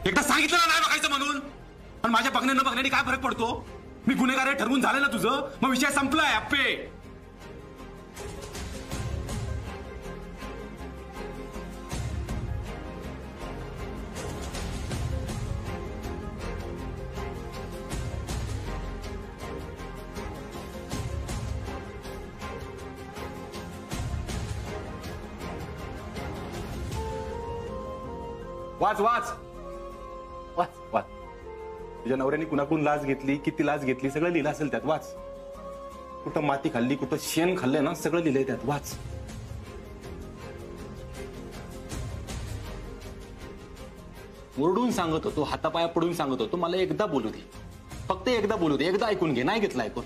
एकदा सांगितलं ना नाही बघायचं म्हणून, आणि माझ्या बघण्या न बघण्याने काय फरक पडतो? मी गुन्हेगार आहे ठरवून झालं ना तुझं, मग विषय संपलाय आप्पे. वाच वाच वाच वाच. तुझ्या नवऱ्याने कुणाकडून लाच घेतली, किती लाच घेतली, सगळं लिहिलं असेल त्यात. वाच. कुठं माती खाल्ली, कुठं शेण खाल्लंय ना, सगळं लिहिलंय त्यात. वाच. ओरडून सांगत होतो, हातापाया पडून सांगत होतो, मला एकदा बोलू दे, फक्त एकदा बोलू दे, एकदा ऐकून घे. नाही घेतलं ऐकून.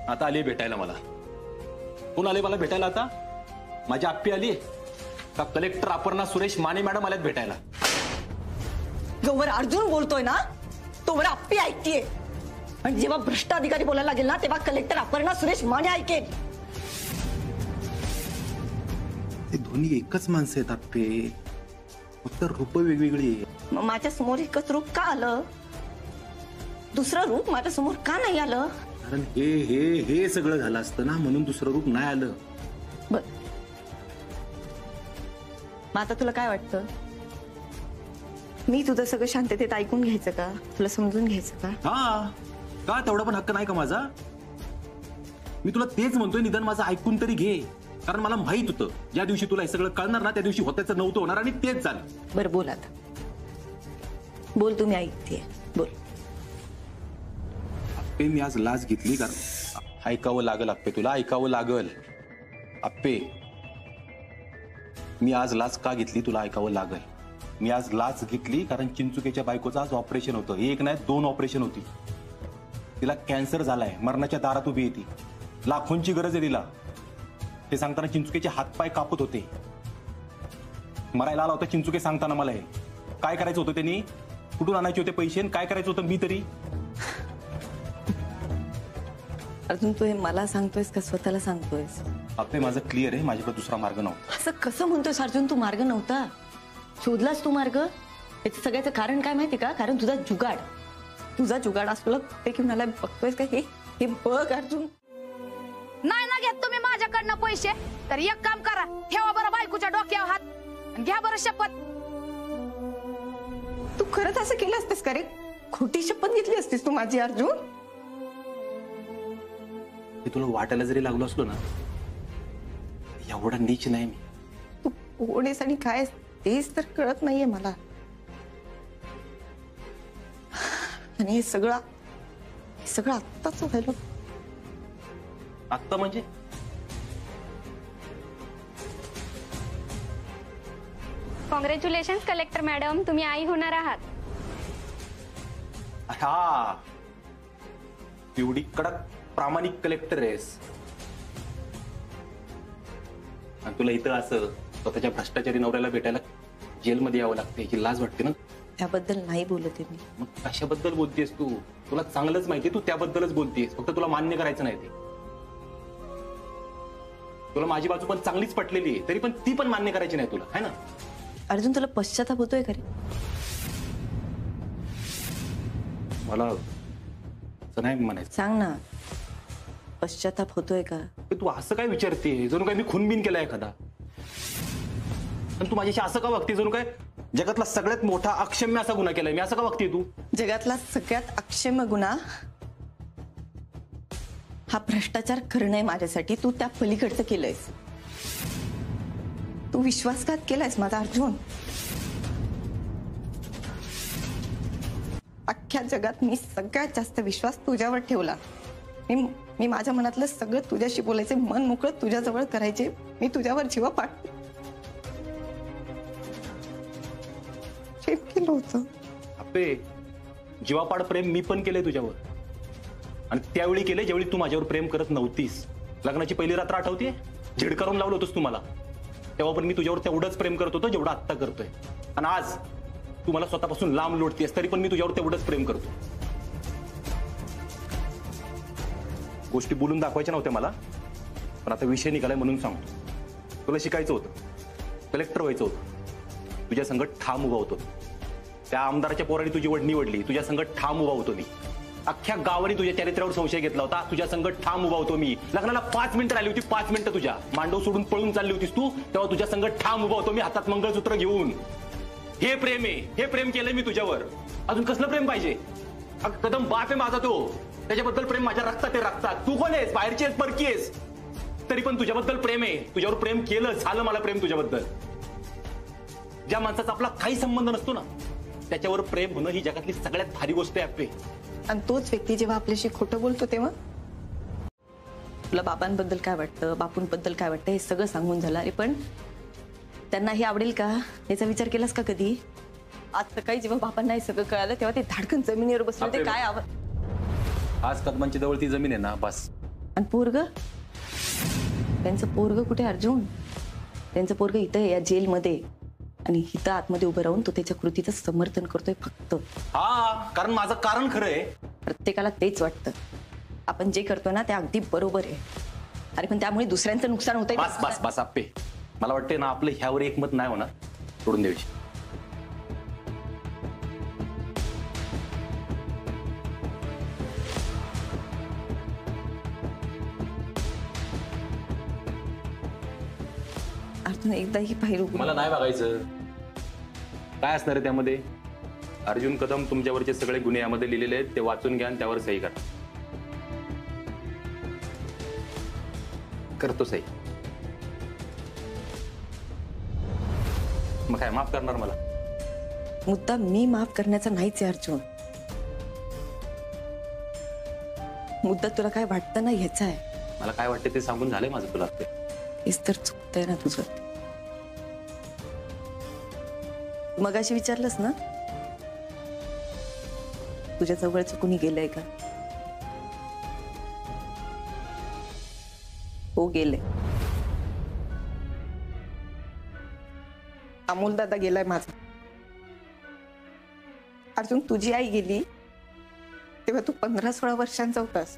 आता आली भेटायला मला. कोण आले मला भेटायला आता? माझी आप्पी आली का कलेक्टर अपर्णा सुरेश माने मॅडम आल्यात भेटायला? जोवर अर्जुन बोलतोय ना तोवर आप्पी ऐकतीये, आणि जेव्हा भ्रष्ट अधिकारी बोलायला लागेल ना तेव्हा कलेक्टर अपर्णा सुरेश माने ऐकेल. ते दोन्ही एकच माणसं आहेत आप्पे, फक्त रूप वेगवेगळी आहे. मग माझ्या समोर एकच रूप का आलं? दुसरं रूप माझ्या समोर का नाही आलं? कारण हे हे हे सगळं झालं असतं ना, म्हणून दुसरं रूप नाही आलं. बर, मग आता तुला काय वाटतं? मी तुझं सगळं शांततेत ऐकून घ्यायचं का? तुला समजून घ्यायचं का? हा, का तेवढा पण हक्क नाही का माझा? मी तुला तेच म्हणतोय, निदान माझं ऐकून तरी घे. कारण मला माहित होतं ज्या दिवशी तुला हे सगळं कळणार ना त्या दिवशी होत्याचं नव्हतं होणार, आणि तेच झालं. बरं बोल आता, बोल. तुम्ही ऐकतेय, बोल. आप्पे, मी आज लाच घेतली कारण ऐकावं लागल. आप्पे, तुला ऐकावं लागल. आप्पे, मी आज लाच का घेतली तुला ऐकावं लागल. मी आज लाच घेतली कारण चिंचुकेच्या बायकोचं आज ऑपरेशन होतं. एक नाही 2 ऑपरेशन होती. तिला कॅन्सर झालाय, मरणाच्या दारात उभी येते, लाखोंची गरज आहे तिला. हे सांगताना चिंचुकेचे हातपाय कापत होते. मरायला आला होता चिंचुके सांगताना मला. हे काय करायचं होतं त्यांनी? कुठून आणायचे होते पैसे? काय करायचं होतं मी तरी? अर्जुन, तू हे मला सांगतोयस का स्वतःला सांगतोयस? आपले माझं क्लिअर आहे, माझ्याकडे दुसरा मार्ग नव्हता. असं कसं म्हणतोयस अर्जुन? तू मार्ग नव्हता, शोधलास तू मार्ग. याचं सगळ्याचं कारण काय माहिती का? कारण तुझा जुगाड असलं ते की मला बघतोयस का? हे बघ अर्जुन. नाही ना घेत तुम्ही माझ्याकडनं पैसे, तर एक काम करा, ठेवा बरं बायकोच्या डोक्यावर हात आणि घ्या बरं शपथ. तू खरंच असं केलं असतेस का रे? खोटी शपथ घेतली असतीस तू माझी अर्जुन? हे तुला वाटायला जरी लागलो असलो ना, एवढा नीच नाही मी. तू कोण आहेस आणि काय तेच तर कळत नाहीये मला. आणि हे सगळं आत्ताच व्हायला. आत्ता म्हणजे? कॉंग्रॅच्युलेशन्स कलेक्टर मॅडम, तुम्ही आई होणार आहात. हा, एवढी कडक प्रामाणिक कलेक्टर आहेस, आणि तुला इथं असं स्वतःच्या भ्रष्टाचारी नवऱ्याला भेटायला जेलमध्ये यावं लागतं, याची लाज वाटते ना? त्याबद्दल नाही बोलते मी. मग कशाबद्दल बोलतेस तू? तुला चांगलंच माहिती, तू त्याबद्दलच बोलतेस, फक्त तुला मान्य करायचं नाही ते. तुला माझी बाजू पण चांगलीच पटलेली आहे, तरी पण ती पण मान्य करायची नाही तुला, है ना? अर्जुन, तुला पश्चाताप होतोय का रे? मला असं नाही म्हणायचं. सांग ना, पश्चाताप होतोय का? तू असं काय विचारते जणू काय मी खूनबिन केलाय एखादा, आणि तू माझ्याशी असं का वागते जणू काय जगातला सगळ्यात मोठा अक्षम्य असा गुन्हा केलाय मी, असं का वागते तू? जगातला सगळ्यात अक्षम्य गुन्हा हा भ्रष्टाचार करणं आहे माझ्यासाठी. तू त्या पलीकडचं केलंयस. तू विश्वासघात केलायस माझा अर्जुन. अख्ख्या जगात मी सगळ्यात जास्त विश्वास तुझ्यावर ठेवला. मी माझ्या मनातलं सगळं तुझ्याशी बोलायचे, मन मोकळं तुझ्याजवळ करायचे. मी तुझ्यावर जीवापाड प्रेम केलं होतं. अप्पे, जीवापाड प्रेम मी पण केलंय तुझ्यावर, आणि त्यावेळी केलंय ज्यावेळी तू माझ्यावर प्रेम करत नव्हतीस. लग्नाची पहिली रात्र आठवते? झिड करून लावलं होतंस तू मला. तेव्हा पण मी तुझ्यावर तेवढंच प्रेम करत होतो जेवढं आत्ता करतोय. आणि आज तू मला स्वतःपासून लांब लोटतेस, तरी पण मी तुझ्यावर तेवढंच प्रेम करतो. गोष्टी बोलून दाखवायच्या नव्हत्या मला, पण आता विषय निघालाय म्हणून सांगतो. तुला शिकायचं होतं, कलेक्टर व्हायचं होतं, तुझ्या संगत ठाम उभा होतो. त्या आमदाराच्या पोराने तुझी वडणी वडली, तुझ्या संगत ठाम उभा होतो मी. अख्ख्या गावाने तुझ्या चरित्रावर संशय घेतला होता, तुझ्या संगत ठाम उभा होतो मी. लग्नाला 5 मिनिटं आली होती, 5 मिनिटं तुझ्या मांडव सोडून पळून चालली होतीस तू, तेव्हा तुझ्या संगत ठाम उभा होतो मी, हातात मंगळसूत्र घेऊन. हे प्रेम आहे, हे प्रेम केलंय मी तुझ्यावर. अजून कसलं प्रेम पाहिजे? कदम बाप आहे माझा तो, त्याच्याबद्दल प्रेम माझ्या रक्तात आहे, रक्तात. तू कोण आहेस? बाहेरची आहेस, परकी आहेस, तरी पण तुझ्याबद्दल प्रेम आहे. तुझ्यावर प्रेम केलं, झालं मला प्रेम तुझ्याबद्दल. ज्या माणसाचा आपला काही संबंध नसतो ना, त्याच्यावर प्रेम होणं ही जगातली सगळ्यात भारी गोष्ट आहे आपली. आणि तोच व्यक्ती जेव्हा आपल्याशी खोटं बोलतो तेव्हा तुला बाबांबद्दल काय वाटतं, बापूंबद्दल काय वाटतं हे सगळं सांगून झालं. अरे पण त्यांना हे आवडेल का याचा विचार केलास का कधी? आज सकाळी जेव्हा बाबांना हे सगळं कळालं तेव्हा ते धाडकन जमिनीवर बसले, ते काय आज कदमांची जवळ ती जमीन आहे ना, बस. आणि पोरग, त्यांचं पोरग कुठे अर्जुन? त्यांचं पोरग इथं आहे या जेलमध्ये, आणि इथं आतमध्ये उभं राहून तो त्याच्या कृतीचं समर्थन करतोय फक्त. हा, कारण माझं कारण खरं आहे. प्रत्येकाला तेच वाटतं, आपण जे करतो ना ते अगदी बरोबर आहे. अरे पण त्यामुळे दुसऱ्यांचं नुकसान होतंय. बस बस बस आप्पे, मला वाटतंय ना आपलं ह्यावर एकमत नाही होणार, सोडून द्यायची. अर्जुन एकदाही बाहेर उभं मला नाही बघायचं काय असणार आहे त्यामध्ये. अर्जुन कदम तुमच्यावरचे सगळे गुन्हे यामध्ये लिहिलेले आहेत, ते वाचून घ्या आणि त्यावर सही करा. करतो सही. मग काय माफ करणार मला? मुद्दा मी माफ करण्याचा नाहीच आहे अर्जुन, मुद्दा तुला काय वाटतं ना ह्याचा आहे. मला काय वाटतं ते सांगून झालंय माझं तुला. हेच तर चुकतंय ना तुझं. मगाशी विचारलंस ना तुझ्या जवळचं कुणी गेलंय का? हो गेले. अमोल दादा गेलाय माझा. अर्जुन तुझी आई गेली तेव्हा तू 15-16 वर्षांचा होतास.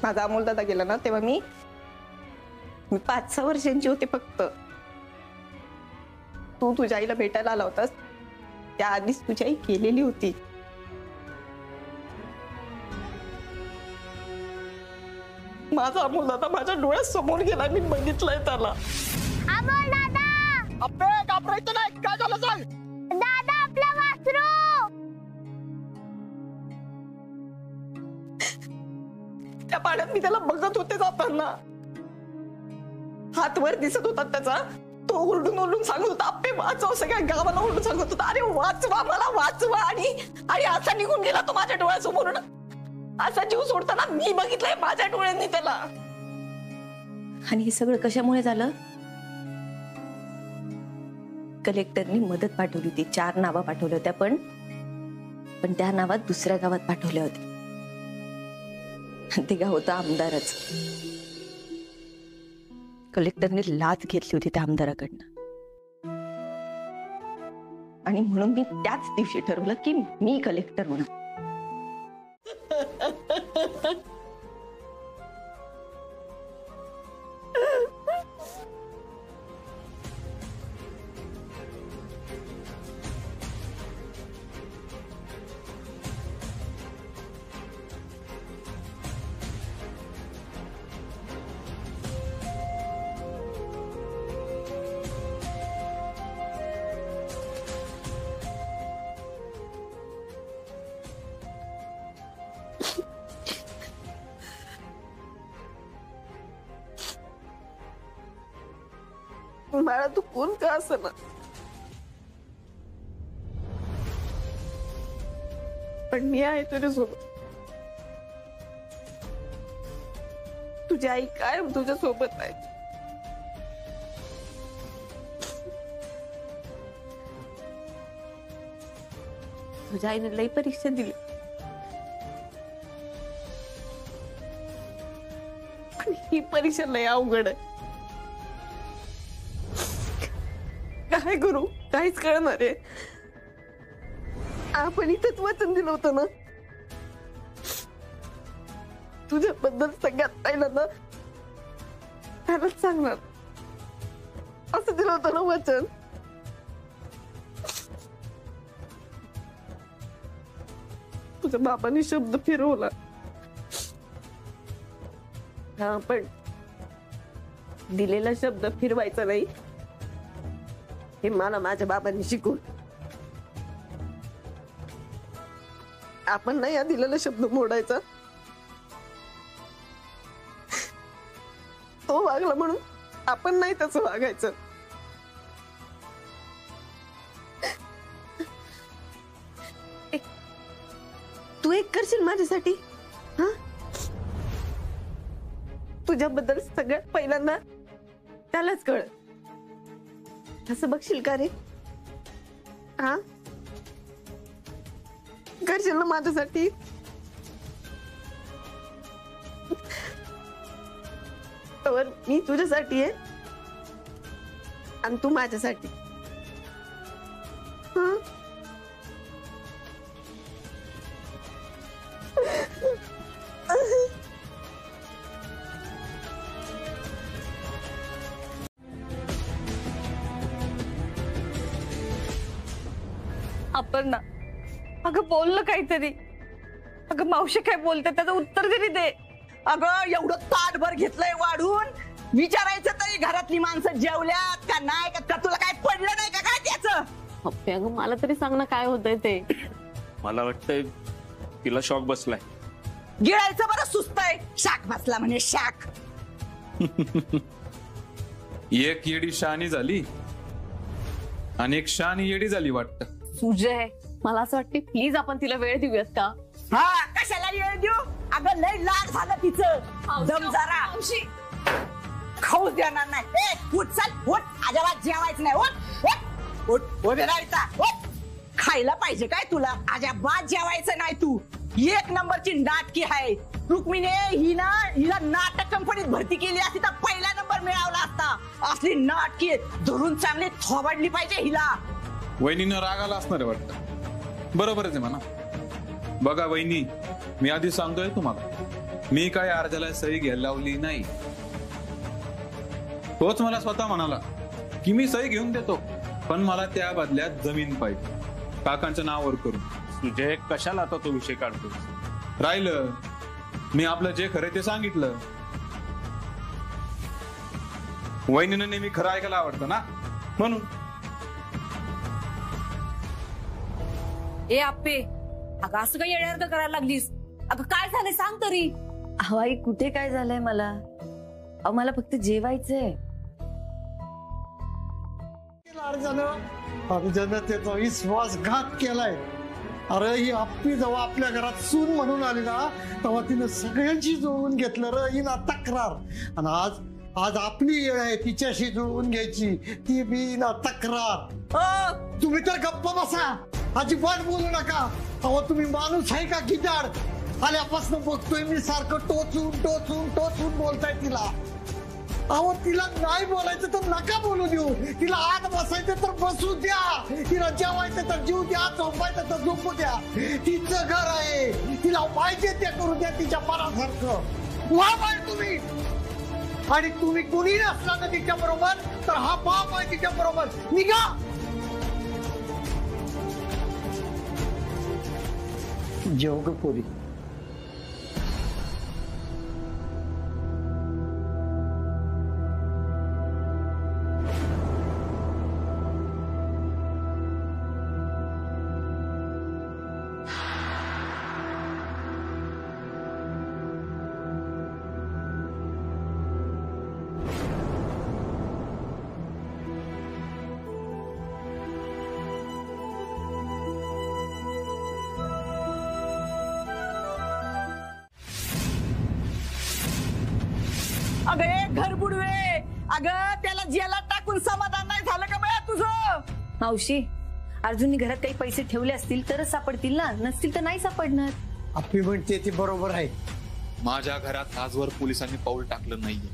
माझा अमोल दादा गेला ना तेव्हा मी 5-6 वर्षांची होते फक्त. तू तुझ्या आईला भेटायला आला होतास त्या आधीच तुझी आई गेलेली होती. माझा अमोल दादा माझ्या डोळ्यासमोर गेला, मी बघितलंय त्याला. अमोल दादा! अबे घाबरायचं नाही, काय झालं सांग. दादा आपला वासरू! त्या पाण्यात मी त्याला बघत होते जाताना. हात वर दिसत होता त्याचा. तो ओरडून ओरडून सांगत होता, अप्पे वाचव, सगळ्या गावाला ओरडून सांगत होता, अरे वाचवा मला, वाचवा. आणि असा निघून गेला तो माझ्या डोळ्यासमोरून. असा जीव सोडताना मी बघितलंय माझ्या डोळ्यांनी त्याला. आणि हे सगळं कशामुळे झालं? कलेक्टरनी मदत पाठवली होती, 4 नावा पाठवल्या होत्या, पण त्या नावात दुसऱ्या गावात पाठवल्या होत्या. ते गाव होतं आमदाराच. कलेक्टरने लाच घेतली होती त्या आमदाराकडनं. आणि म्हणून मी त्याच दिवशी ठरवलं की मी कलेक्टर होणार. मला तू कोण का असं ना, पण मी आहे तुझ्यासोबत. तुझी आई काय तुझ्या सोबत आहे. तुझ्या आईने लई परीक्षा दिली, पण ही परीक्षा लई अवघड आहे. काय करू काहीच कळणार आहे. आपण इथंच वचन दिलं होतं ना, तुझ्याबद्दल सगळ्यात पहिल्यांदा त्यालाच सांगणार असं दिलं होतं ना वचन. तुझ्या बाबांनी शब्द फिरवला, हा पण दिलेला शब्द फिरवायचा नाही हे मला माझ्या बाबांनी शिकवलं. आपण नाही हा दिलेला शब्द मोडायचा. तो वागला म्हणून आपण नाही तसं वागायचं. तू एक करशील माझ्यासाठी? हा, तुझ्याबद्दल सगळ्यात पहिल्यांदा त्यालाच कळ. असं बघशील का रे? हा, करशील ना माझ्यासाठी? तर मी तुझ्यासाठी आहे आणि तू माझ्यासाठी. हा, आपण ना, अगं बोल ना काहीतरी. अगं मावशी काय बोलते त्याचं उत्तर तरी दे. अगं एवढं ताटभर घेतलंय वाढून, विचारायचं तरी घरातली माणसं जेवल्यात का नाही का, तुला काय पडलं नाही का काय त्याचं? पप्पी अगं मला तरी सांग ना काय होतंय ते. मला वाटतंय तिला शॉक बसलाय. गिळायचं बरं सुस्त आहे. शाक बसला म्हणे शाक. एक येडी शहाणी झाली आणि एक शहाणी येडी झाली वाटतं. सुजय मला असं वाटतं प्लीज आपण तिला वेळ देऊयात का? हा, कशाला वेळ देऊ? अगं लय लाड झालं तिचं. दम जरा खाऊच देणार नाही. ए उठ, चल उठ, अजिबात जेवायचं नाही. उठ उठ उठ, उभे राहायचा. उठ, खायला पाहिजे काय तुला? अजिबात जेवायचं नाही. तू एक नंबरची नाटकी आहे. रुक्मिणी हिला नाटक कंपनीत भरती केली असती तर पहिला नंबर मिळवला असता. असली नाटकी धरून चांगली थोबडली पाहिजे हिला. वहिनीनं राग आला असणार आहे वाटतं. बरोबरच आहे म्हणा. बघा वहिनी, मी आधी सांगतोय तुम्हाला, मी काय अर्जाला सही घ्यायला लावली नाही. तोच मला स्वतः म्हणाला की मी सही घेऊन देतो, पण मला त्या बदल्यात जमीन पाहिजे काकांच्या नावावर करून. तुझे कशाला आता तो विषय काढतो? राहिलं मी आपलं जे खरं ते सांगितलं. वहिनीनं नेहमी खरं ऐकायला आवडतं ना, म्हणून. ए आप्पे, अगं असं काय येड्यासारखं करायला लागलीस? अगं काय झालंय सांग तरी. हवाई कुठे काय झालंय मला? अहो मला फक्त जेवायचंय. अर्जनं त्याचा विश्वासघात केलाय. अरे ही आप्पी जेव्हा आपल्या घरात सून म्हणून आली ना, तेव्हा तिनं सगळ्यांशी जुळवून घेतलं र. ही ना तक्रार. आणि आज आज आपली वेळ आहे तिच्याशी जुळवून घ्यायची, ती बी ना तक्रार. तुम्ही तर गप्प बसा, अजिबात बोलू नका. अहो तुम्ही माणूस आहे का गिटार? आल्यापासून बघतोय मी सारखं टोचून टोचून टोचून बोलताय तिला. अहो तिला नाही बोलायचं तर नका बोलू देऊ. तिला आत बसायचं तर बसू द्या. तिला जेवायचं तर जेवू द्या, झोपायचं तर झोपू द्या. तिचं घर आहे, तिला पाहिजे ते करू द्या तिच्या मनासारखं. वा बाय तुम्ही. आणि तुम्ही कुणी नसला ना तिच्या बरोबर तर हा बाप आहे तिच्या बरोबर. निघा. जोगपुरी अगं घर बुडवे. अगं त्याला जेलात टाकून समाधान नाही झालं का बया तुझं? मावशी, अर्जुननी घरात काही पैसे ठेवले असतील तरच सापडतील ना, नसतील तर नाही सापडणार. आप्पी म्हणते ते बरोबर आहे. माझ्या घरात आजवर पोलिसांनी पाऊल टाकलं नाहीये.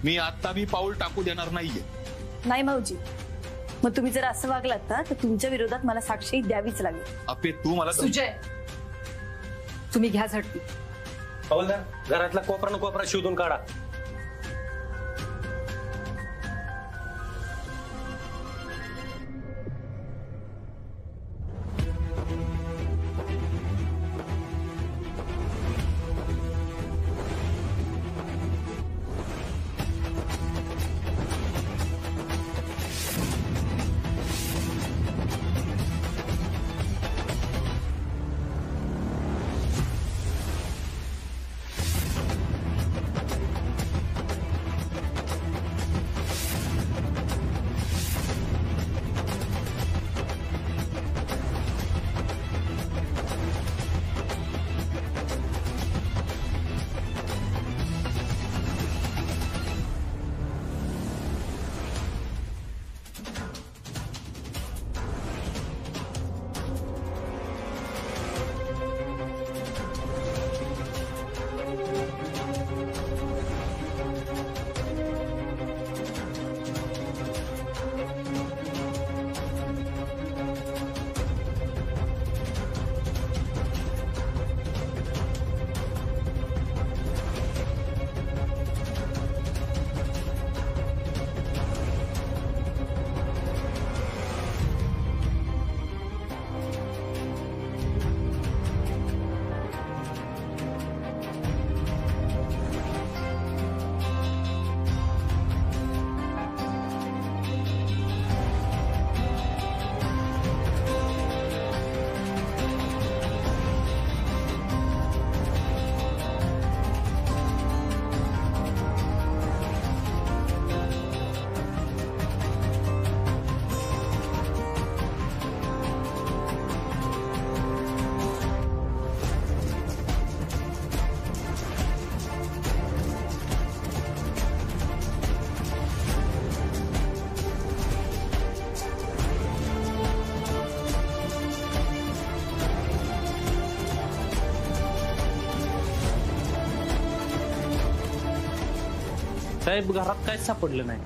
मी आता बी पाऊल टाकू देणार नाहीये. नाही भाऊजी, मग तुम्ही जर असं वागलात ना तर तुमच्या विरोधात मला साक्षी द्यावीच लागेल. आपे तू मला सुजय, तुम्ही घ्या झटकी. हवलदार, घरातला कोपरा न कोपरा शोधून काढा. साहेब घरात काहीच सापडलं नाही.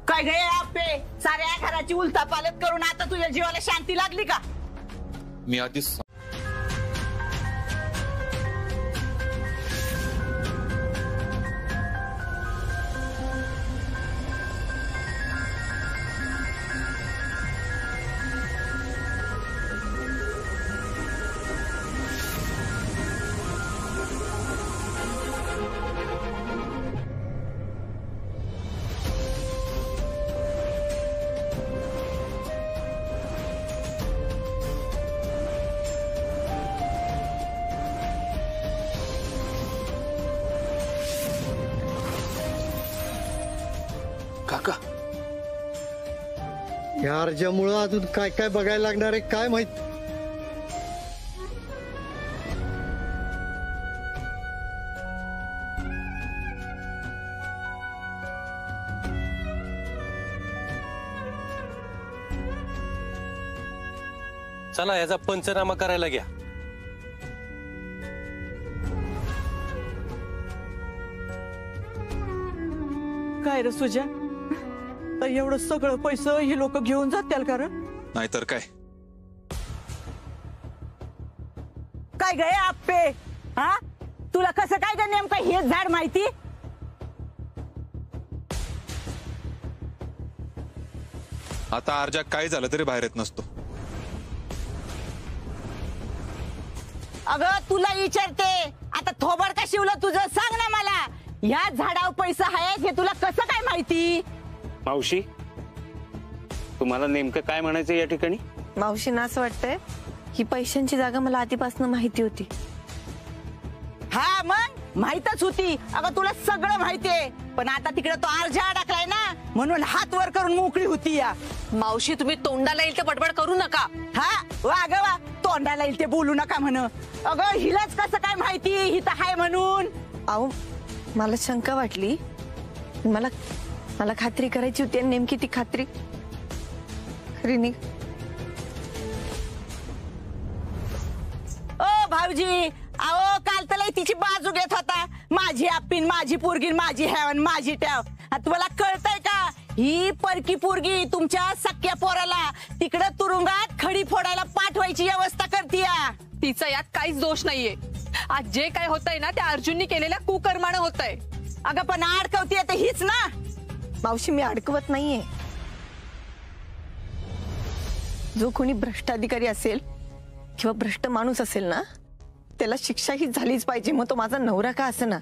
काय गे आपे, साऱ्या घराची उलथापालत करून आता तुझ्या जीवाला शांती लागली का? मी आधीच काका या अर्जामुळं अजून काय काय बघायला लागणार आहे काय माहित. चला याचा पंचनामा करायला घ्या. काय रे सुजा, एवढं सगळं पैसे हे लोक घेऊन जातील का? नाहीतर काय. काय गए आपे, हा तुला कसं काय का नेमकं हे झाड माहिती? आता अर्जा काय झालं तरी बाहेर येत नसतो. अगं तुला विचारते, आता थोबड का शिवलं तुझं, सांग ना मला. या झाडावर पैसा आहेत हे तुला कसं काय माहिती? मावशी, तुम्हाला नेमकं काय म्हणायचं या ठिकाणी? मावशींना असं वाटतंय ही पैशांची जागा मला आधीपासून माहिती होती. हा मग माहितच होती. अगं तुला सगळं माहितीये, पण आता तिकडे तो अर्जा अडकलाय ना, म्हणून हात वर करून मोकळी होती. या मावशी तुम्ही तोंडाला येईल ते बडबड करू नका. हा वा ग वा, तोंडाला येईल ते बोलू नका म्हण. अगं हिलाच कसं काय माहिती ही तर हाय म्हणून? अहो मला शंका वाटली, मला मला खात्री करायची होती आणि नेमकी ती खात्री खरी नाही. ओ भाऊजी, अहो काल तर तिची बाजू घेत होता. माझी आप्पीन, माझी पोरगी, माझी हेवन, माझी टॅव. तुम्हाला कळतंय का? ही परकी पोरगी तुमच्या सख्या पोराला तिकडं तुरुंगात खडी फोडायला पाठवायची व्यवस्था करते. तिचा यात काहीच दोष नाहीये. आज जे काय होतंय ना त्या अर्जुननी केलेल्या कुकर्मानं होतंय. अगं पण अडकवतीये तर हीच ना. मावशी मी अडकवत नाहीये. जो कोणी भ्रष्ट अधिकारी असेल किंवा भ्रष्ट माणूस असेल ना, त्याला शिक्षा ही झालीच पाहिजे, मग तो माझा नवरा का असेना.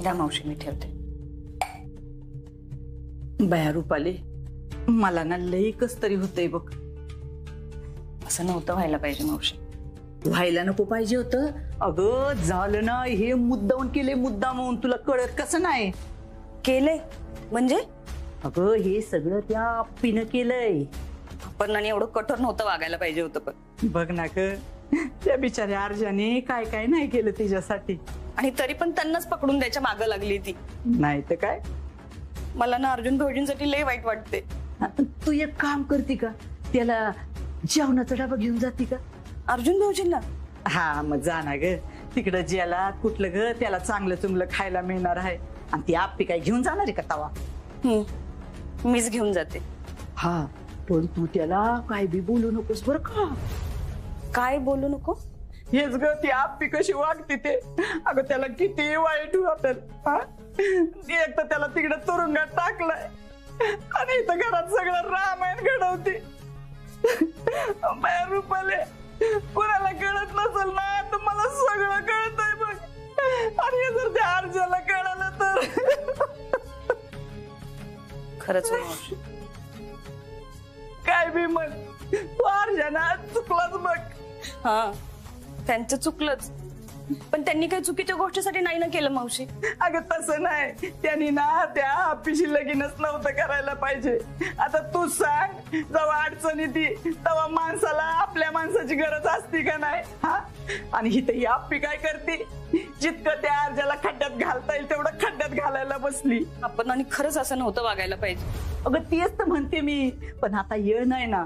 द्या मावशी, मी ठेवते. बया रुपाले, मला ना लई कस तरी होतंय बघ. असं नव्हतं व्हायला पाहिजे मावशी. व्हायला नको पाहिजे होतं. अगं झालं ना, हे मुद्दामून केले, मुद्दामून. तुला कळत कसं नाही? केलंय म्हणजे? अगं हे सगळं त्या आप्पीनं केलंय. आपण आणि एवढं कठोर नव्हतं वागायला पाहिजे होतं. पण बघ ना ग, त्या बिचाऱ्या अर्जाने काय काय नाही केलं तिच्यासाठी. आणि तरी पण त्यांनाच पकडून द्यायच्या मागं लागली ती. नाही तर काय. मला ना अर्जुन भाऊजींसाठी लय वाईट वाटते. तू एक काम करते का, त्याला जेवणाचा डबा घेऊन जाते का? अर्जुन भाऊजींना? हा मग जा ना ग. तिकडं ज्याला कुठलं ग त्याला चांगलं चुंगलं खायला मिळणार आहे. आणि ती आप्पी काय घेऊन जाणार आहे का तवा? मीच घेऊन जाते. हा पण तू त्याला काय बी बोलू नकोस बर का. काय बोलू नको? हेच ग ती आप्पी कशी वागते ते. अगं त्याला किती वाईट वाटेल. एक तर त्याला तिकडे तुरुंगात टाकलाय आणि इथं घरात सगळं रामायण घडवते. रुपाले, कुणाला कळत नसेल ना तर मला सगळं कळतंय बघ. आणि जर त्या अर्जाला कळालं तर खरंच काय बी म्हण, तू अर्जाना चुकलाच बघ. हा त्यांचं चुकलंच, पण त्यांनी काही चुकीच्या गोष्टीसाठी नाही ना केलं मावशी. अगं तसं नाही, त्यांनी ना त्या आप्पीशी लगीनच नव्हतं करायला पाहिजे. आता तू सांग, जेव्हा अडचण येते तेव्हा माणसाला आपल्या माणसाची गरज असते का नाही? हा आणि ही तर ही आप्पी काय करते, जितकं त्या अर्जाला खड्ड्यात घालता येईल तेवढं खड्ड्यात घालायला बस बसली. आपण आणि खरंच असं नव्हतं वागायला पाहिजे. अगं तेच तर म्हणते मी, पण आता येळ नाही ना.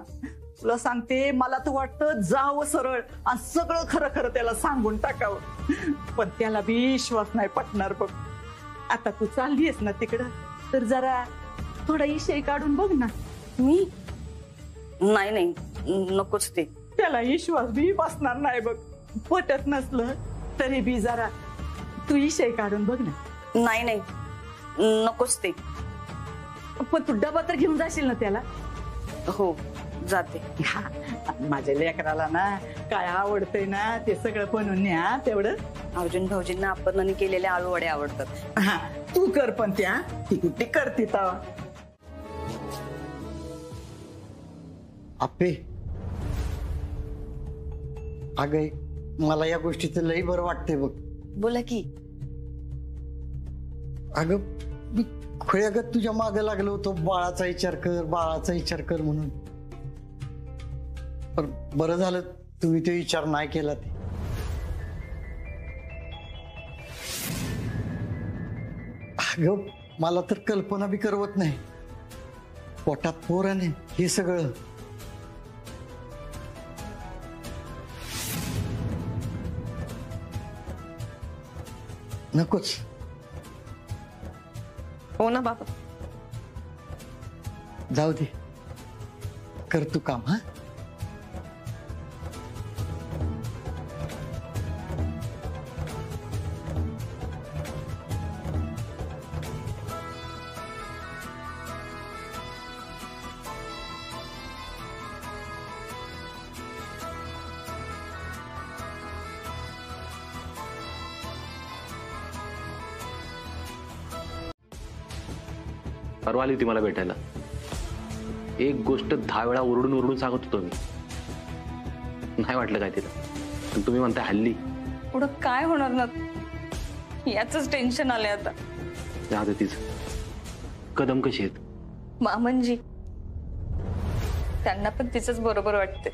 तुला सांगते, मला तर वाटतं जावं सरळ आणि सगळं खरं खरं त्याला सांगून टाकावं, पण त्याला बी विश्वास नाही पटणार बघ. आता तू चाललीयस ना तिकडं, तर जरा थोडा इशय काढून बघ ना. मी नाही नकोच ते. त्याला विश्वास बी बसणार नाही बघ. पटत नसलं तरी बी जरा तू इशय काढून बघ ना. नाही नकोच ते. पण तू डबा तर घेऊन जाशील ना त्याला? हो जाते. हा, माझ्या लेकराला ना काय आवडतंय ना ते सगळं बनवून न्या तेवढं. अर्जुन भाऊजींना आपण केलेले आळू वडे आवडतात. हा तू कर, पण त्या ती कुठे करते तवा. आपे अगं, मला या गोष्टीचं लई बरं वाटतंय बघ. बोला की. अगं मी खुळ्यागत तुझ्या मागे लागलो होतो, बाळाचा विचार कर, बाळाचा विचार कर म्हणून. पण बरं झालं तुम्ही तो विचार नाही केला. ते अगं मला तर कल्पना बी करवत नाही. पोटात पोराने हे सगळं. नकोच. हो ना बाबा. जाऊ दे, कर तू काम. हा परवा आली होती मला भेटायला. एक गोष्ट 10 वेळा ओरडून सांगत होतो मी. नाही वाटलं काय तिला, पण तुम्ही म्हणताय हल्ली. पुढं काय होणार ना, याच टेन्शन आलंय आता. जाऊ तीच. कदम कशी आहेत? मामनजी, त्यांना पण तिचंच बरोबर वाटते.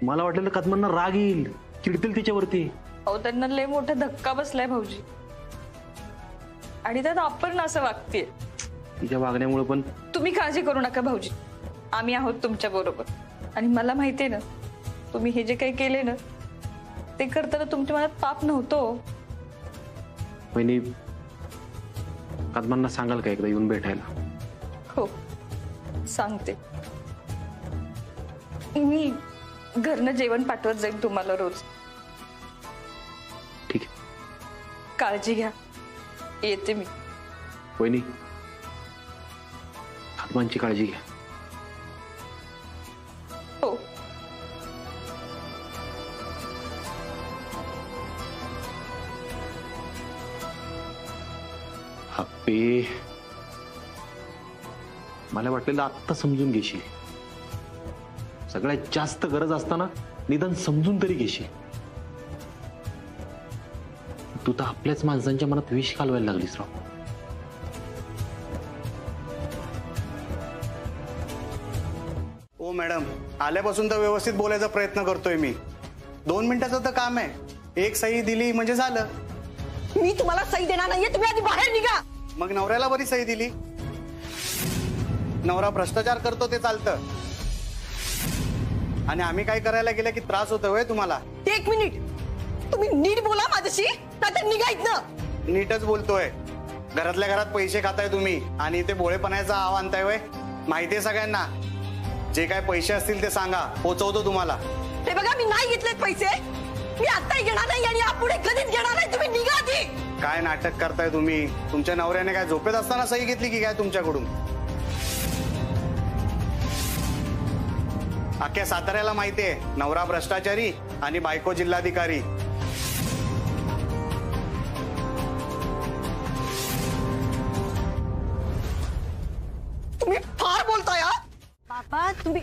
मला वाटलेलं कदमांना राग येईल, चिडतील तिच्यावरती. अहो त्यांना लय मोठा धक्का बसलाय भाऊजी, आणि त्यात आपण असं वागतेय. तिच्या वागण्यामुळे पण. तुम्ही काळजी करू नका भाऊजी, आम्ही आहोत तुमच्या बरोबर. आणि मला माहितीये ना, तुम्ही हे जे काही केले ना ते करताना तुमच्या मनात पाप नव्हतं. वहिनी, कदमांना सांगाल का एकदा येऊन भेटायला? हो सांगते. मी घरनं जेवण पाठवत जाईन तुम्हाला रोज. ठीक आहे. काळजी घ्या. येते मी. वहिनी, कदमांची काळजी घ्या. हो. हप्पे, मला वाटलेलं आत्ता समजून घेशील. सगळ्यात जास्त गरज असताना निदान समजून तरी घेशील. तू तर आपल्याच माणसांच्या मनात विष घालवायला लागलीस राव. ओ मॅडम, आल्यापासून तर व्यवस्थित बोलायचा प्रयत्न करतोय मी. 2 मिनिटाचं तर काम आहे. एक सही दिली म्हणजे झालं. मी तुम्हाला सही देणार नाहीये, तुम्ही आधी बाहेर निघा. मग नवऱ्याला बरी सही दिली. नवरा भ्रष्टाचार करतो ते चालतं, आणि आम्ही काय करायला गेलं की त्रास होतोय तुम्हाला. 1 मिनिट, तुम्ही नीट बोला माझ्याशी, नाहीतर निघा इथनं. नीटच बोलतोय. घरातल्या घरात पैसे खाताय तुम्ही आणि ते भोळेपणाचा आव आणताय वय. माहितीये सगळ्यांना. जे काय पैसे असतील ते सांगा, पोचवतो तुम्हाला. ते बघा, मी नाही घेतलेत पैसे. मी आत्ताही घेणार नाही आणि यापुढे कधीच घेणार नाही. तुम्ही निघा आधी. काय नाटक करताय तुम्ही? तुमच्या नवऱ्याने काय झोपेत असताना सही घेतली की काय तुमच्याकडून? अख्ख्या साताऱ्याला माहितीये नवरा भ्रष्टाचारी आणि बायको जिल्हाधिकारी. तुम्ही फार बोलताय. बाबा तुम्ही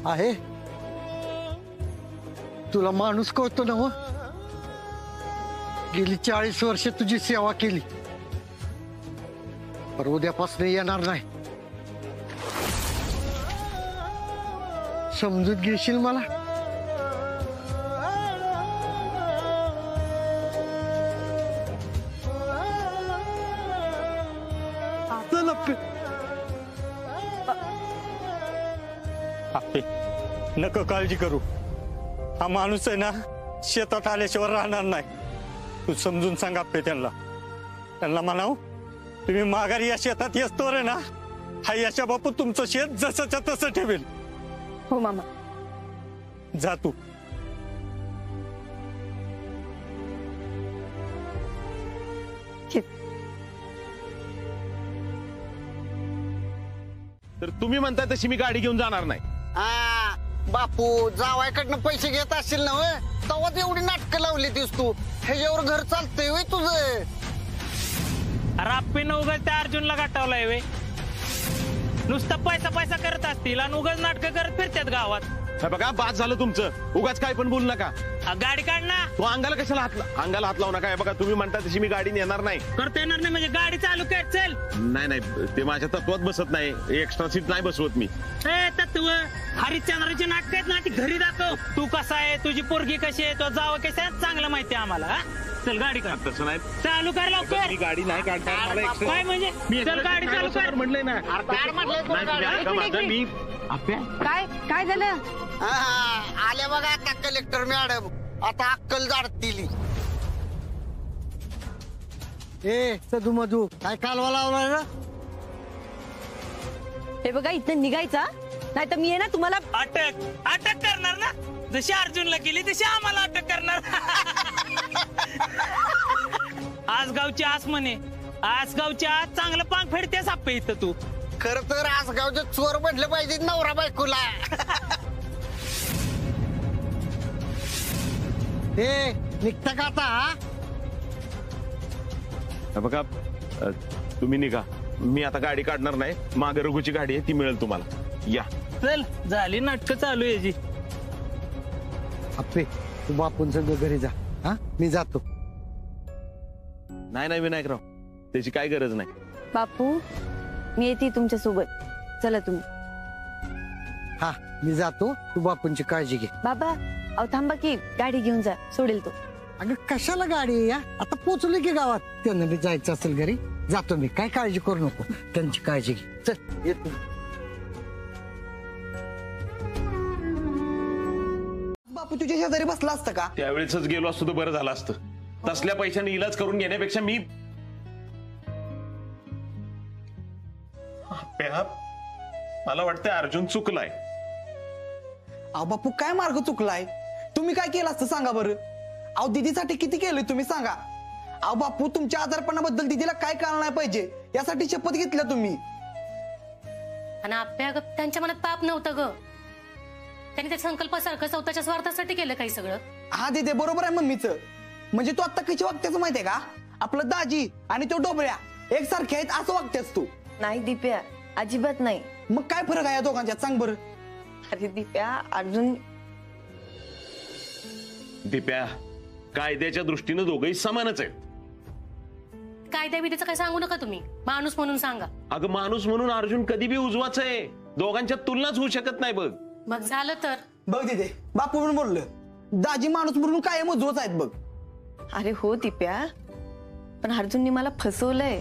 आहे तुला माणूस कळतो ना? गेली 40 वर्ष तुझी सेवा केली, पण उद्यापासून येणार नाही. समजून घेशील मला? आपे नको काळजी करू. हा माणूस आहे ना शेतात आल्याशिवाय राहणार नाही. तू समजून सांग आपे त्यांना म्हणाव तुम्ही माघारी या शेतात येतोर आहे ना, हा यशा बापू तुमचं शेत जसंच्या तसं ठेवेल. हो मामा. जा तू. तर तुम्ही म्हणताय तशी मी गाडी घेऊन जाणार नाही. बापू जावायकडनं पैसे घेत असतील ना, तेव्हाच एवढी नाटकं लावली तीस तू. ह्याच्यावर घर चालतंय वय तुझं? अरे आप्पे उगाच त्या अर्जुनला गाठवलाय वे. नुसतं पैसा पैसा करत असतील आणि उगाच नाटकं करत फिरतात गावात. बघा बाद झालं तुमचं. उगाच काय पण बोलू नका. गाडी काढ ना. तू अंगाला कशाला अंगाला हात लावू नका. बघा तुम्ही म्हणता तशी मी गाडी नेणार नाही. करता येणार नाही म्हणजे गाडी चालू कर. चल. नाही ते माझ्या तत्वात बसत नाही. एक्स्ट्रा सीट नाही बसवत मी. तत्व हरिश्चंद्राची नाटक आहेत ना, ती घरी दाखव. तू कसा आहे, तुझी पोरगी कशी आहे, तो जावं कसं आहे, चांगलं माहिती आहे आम्हाला. चल गाडी काढ. तसं नाही. चालू कर लवकर. मी गाडी नाही काढणार. मला एक्स्ट्रा काय म्हणजे चल गाडी चालू कर म्हटलंय ना. मी काय झालं? आले बघा आता कलेक्टर मॅडम. आता अक्कल जाडतील. ए सदू मधू काय कालवा लावलाय ना? हे बघा इथं निघायचा नाही तर मी आहे ना तुम्हाला अटक करणार ना. जशी अर्जुनला केली तशी आम्हाला अटक करणार. आसगावची आस म्हणे. आसगावची आस चांगलं पांग फेडतेस आप्पे इथं तू. खर तर आसगावचे चोर म्हटलं पाहिजे नवरा बायकोला. हे निघता का आता? बघा तुम्ही निघा. मी आता गाडी काढणार नाही. मागे रघुची गाडी आहे ती मिळेल तुम्हाला. या. चल झाली नाटकं चालू याची. अप्पे तू बापून संग घरी जा. हा मी जातो. नाही विनायकराव त्याची काय गरज नाही. बापू मी येते तुमच्या सोबत. चला तुम्ही. हा मी जातो. तू बापूंची काळजी घे. बाबा अहो थांबा की गाडी घेऊन जा. सोडेल तो. अगं कशाला गाडी? या आता पोचले की गावात. त्यांना बी जायचं असेल घरी. जातो मी. काय काळजी करू नको. त्यांची काळजी घे. चल येतो. बापू तुझ्या शेजारी बसला असतं का? त्यावेळेस गेलो असतो तर बरं झालं असतं. तसल्या पैशाने इलाज करून घेण्यापेक्षा मी मला वाटतं अर्जुन चुकलाय. अहो बापू काय मार्ग चुकलाय? तुम्ही काय केलं असतं सांगा बरं. अहो दीदीसाठी किती केलंय तुम्ही सांगा. अहो बापू तुमच्या आजारपणाबद्दल दीदीला काय कळलं नाही पाहिजे यासाठी शपथ घेतल्या तुम्ही. आणि आप्या त्यांच्या मनात पाप नव्हतं ग. त्यांनी त्या संकल्पासारखं स्वतःच्या स्वार्थासाठी केलं काही सगळं. हा दीदी बरोबर आहे मम्मीचं. म्हणजे तू आता कशी वागतेस माहितीये का? आपलं दाजी आणि तो डोबळ्या एकसारखे आहेत असं वागतेस तू. नाही दिप्या अजिबात नाही. मग काय फरक आहे या दोघांच्यात सांग बरं. अरे दिप्या अर्जुन दिप्या कायद्याच्या दृष्टीनं दोघंही समानच आहेत. कायद्या विधीचं काय सांगू नका तुम्ही. माणूस म्हणून सांगा. अगं माणूस म्हणून अर्जुन कधी बी उजवाच आहे. दोघांच्या तुलनाच होऊ शकत नाही बघ. मग झालं तर बघ दिदे बापू म्हणून बोललं. दाजी माणूस म्हणून कायम उजवच आहेत बघ. अरे हो दिप्या पण अर्जुनने मला फसवलंय.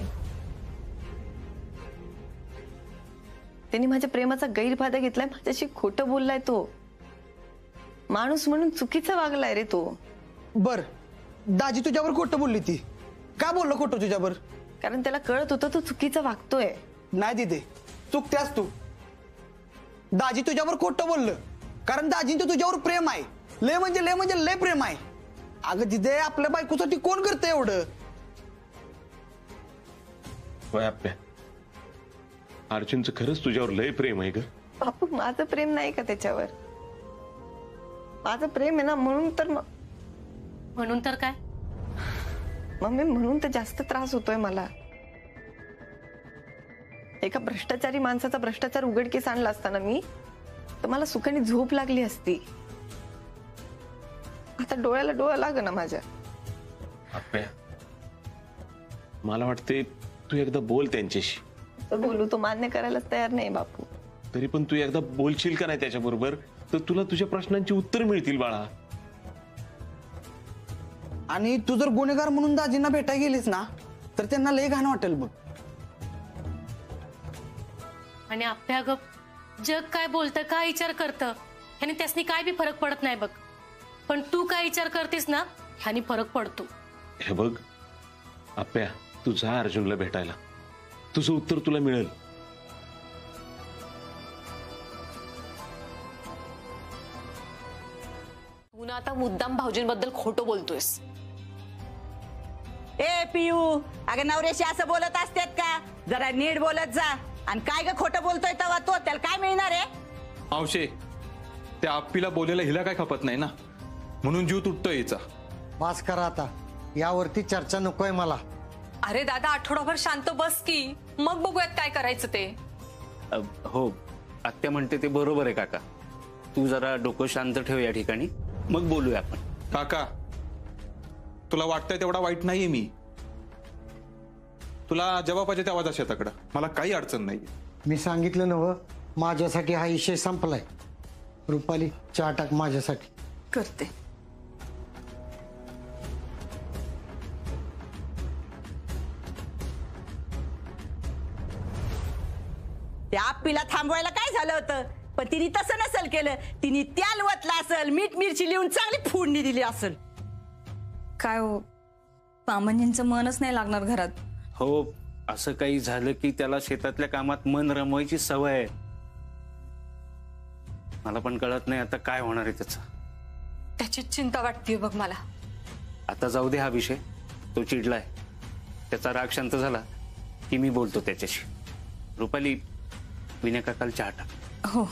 त्यांनी माझ्या प्रेमाचा गैरफायदा घेतलाय. माझ्याशी खोटं बोललाय. तो माणूस म्हणून चुकीचा वागलाय रे तो. बर दाजी तुझ्यावर खोटं बोलली ती. का बोललो खोटं तुझ्यावर? कारण त्याला कळत होतं तो चुकीचा वागतोय. नाही दिदे चुकत्यास तू. दाजी तुझ्यावर खोटं बोललं कारण दाजींचं तुझ्यावर प्रेम आहे. लय म्हणजे लय प्रेम आहे. अगं दिदे आपल्या बायकोसाठी कोण करतं एवढं? अर्जुनचं खरंच तुझ्यावर लय प्रेम आहे ग. बापू माझं प्रेम नाही का त्याच्यावर? माझं प्रेम आहे ना म्हणून तर. म्हणून तर काय मम्मी? म्हणून तर जास्त त्रास होतोय मला. एका भ्रष्टाचारी माणसाचा भ्रष्टाचार उघडकीस आणला असताना मी तर मला सुखाने झोप लागली असती. आता डोळ्याला डोळा लाग ना माझ्या. आप्या, मला वाटते तू एकदा बोल त्यांच्याशी. तर बोलू, तो मान्य करायलाच तयार नाही बापू. तरी पण तू एकदा बोलशील का नाही त्याच्याबरोबर, तर तुला तुझ्या प्रश्नांची उत्तर मिळतील बाळा. आणि तू जर गुन्हेगार म्हणून दाजींना भेटायला गेलीस ना तर त्यांना लय घाण वाटेल बघ. आणि आप्या ग, जग काय बोलतं, काय विचार करतं ह्याने त्यासनी काय बी फरक पडत नाही बघ. पण तू काय विचार करतेस ना ह्यानी फरक पडतो. हे बघ आप्या, तू जा अर्जुनला भेटायला, तुझं उत्तर तुला मिळेल. तू ना आता मुद्दाम भाऊजींबद्दल खोटं बोलतोयस. ए पियू, अगं नवऱ्याशी असं बोलत असतात का? जरा नीट बोलत जा. आणि काय ग खोटं बोलतोय तेव्हा तो, त्याला काय मिळणार आहे? मावशे, त्या आप्पीला बोलायला हिला काय खपत नाही ना, म्हणून जीव तुटतोय हिचा. पास करा आता, यावरती चर्चा नकोय मला. अरे दादा, आठवडाभर शांत बस की, मग बघूयात काय करायचं ते. हो, आत्या म्हणते ते बरोबर आहे काका. तू जरा डोकं शांत ठेव या ठिकाणी, मग बोलूया आपण. काका, तुला वाटतंय तेवढा वाईट नाहीये मी. तुला जेव्हा पाहिजे तेव्हा जा शेताकडं, मला काही अडचण नाही. मी सांगितलं नव, माझ्यासाठी हा विषय संपलाय. रुपाली, चहा टाक माझ्यासाठी. करते. त्या आप्पीला थांबवायला काय झालं होतं? पण तिने तसं नसेल केलं. तिने त्याल वतला असेल, मीठ मिरची लिहून चांगली फोडणी दिली असेल. काय हो, मामांजींचं मनच नाही लागणार घरात. हो, असं काही झालं की त्याला शेतातल्या कामात मन रमवायची सवय आहे. मला पण कळत नाही आता काय होणार आहे त्याचं. त्याची चिंता वाटते बघ मला. आता जाऊ दे हा विषय, तो चिडलाय. त्याचा राग शांत झाला की मी बोलतो त्याच्याशी. रुपाली, विनय काकाला चहा टाक. हो.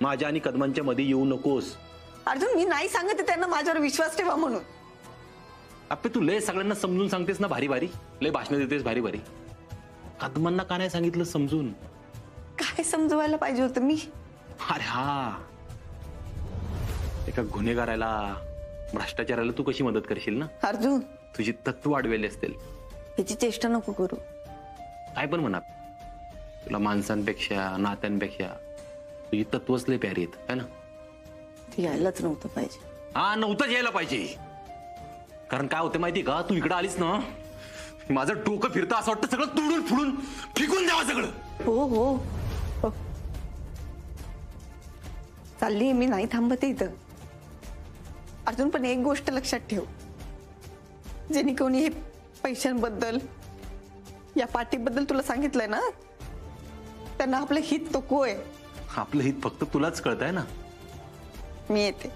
माझ्या आणि कदमांच्या मध्ये येऊ नकोस. अर्जुन, मी नाही सांगते त्यांना माझ्यावर विश्वास ठेवा म्हणून. अप्पे, तू लय सगळ्यांना समजून सांगतेस ना, भारी भारी लय भाषण देतेस भारी भारी. कदमांना का नाही सांगितलं समजून? काय समजवायला पाहिजे होतं मी? अरे हा, एका गुन्हेगाराला, भ्रष्टाचाराला तू कशी मदत करशील ना अर्जुन? तुझी तत्व वाढवेली असतील. याची चेष्टा नको करू. काय पण म्हणा, तुला माणसांपेक्षा, नात्यांपेक्षा तुझी तत्वच लय प्यारी आहेत, है ना? ती यायलाच नव्हतं पाहिजे. हा, नव्हतंच यायला पाहिजे. कारण काय होतं माहिती का, तू इकडे आलीस ना, माझं डोकं फिरतं, असं वाटतं सगळं तोडून फुडून फेकून द्यावं सगळं. हो हो, चालली मी, नाही थांबते इथं. अर्जुन, पण एक गोष्ट लक्षात ठेव, ज्यांनी कोणी हे पैशांबद्दल, या पार्टीबद्दल तुला सांगितलंय ना, त्यांना आपलं हित नकोय. आपलं हित फक्त तुलाच कळतंय ना. मी येते.